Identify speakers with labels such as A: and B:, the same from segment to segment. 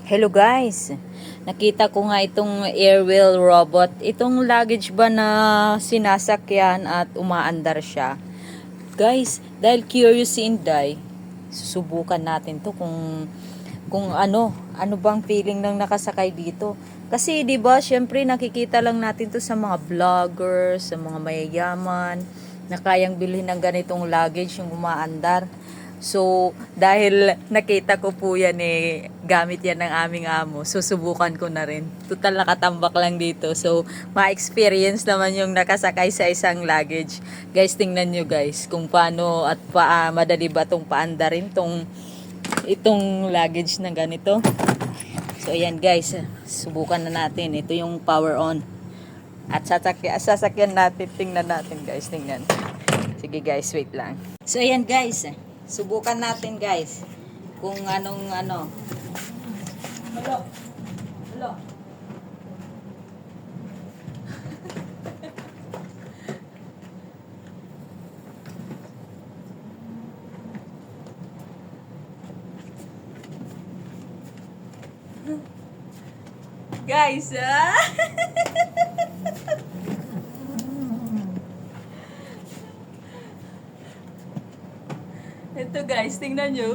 A: Hello guys, nakita ko nga itong airwheel robot. Itong luggage ba na sinasakyan at umaandar siya. Guys, dahil curious si Inday, susubukan natin to kung ano bang feeling ng nakasakay dito. Kasi 'di ba, syempre nakikita lang natin to sa mga vloggers, sa mga mayayaman na kayang bilhin ng ganitong luggage yung umaandar. So, dahil nakita ko po yan gamit yan ng aming amo, susubukan ko na rin. Total nakatambak lang dito. So, ma-experience naman yung nakasakay sa isang luggage. Guys, tingnan nyo guys, kung paano at madali ba itong paandarin itong luggage na ganito. So, ayan guys, subukan na natin. Ito yung power on. At sasakyan natin, tingnan natin guys, tingnan. Sige guys, wait lang. So, ayan guys, subukan natin guys kung anong ano. Hello. Hello. Guys, ito guys, tingnan nyo.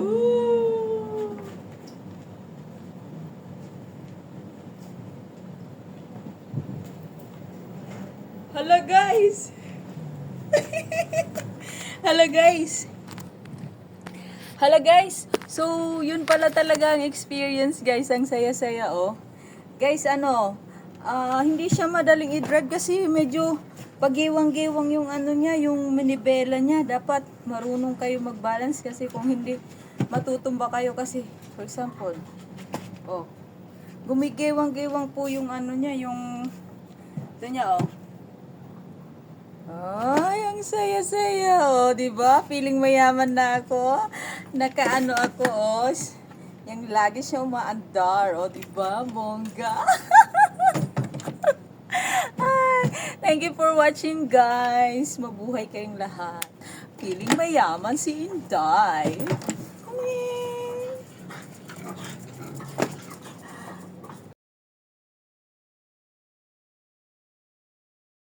A: Hala guys. Hala guys. Hala guys. So, yun pala talaga ang experience guys. Ang saya-saya oh. Guys, hindi siya madaling i-drive kasi medyo pagiwang-giwang yung niya, yung manibela niya. Dapat marunong kayo mag-balance kasi kung hindi, matutumba kayo kasi, for example, oh, gumigiwang-giwang po yung niya, yung, ito niya, oh. Ay, ang saya-saya, oh, diba? Feeling mayaman na ako. Nakaano ako, oh. Yung lagi siya umaandar, oh, diba? Bongga. Thank you for watching, guys. Mabuhay kayong lahat. Feeling mayaman si Inday.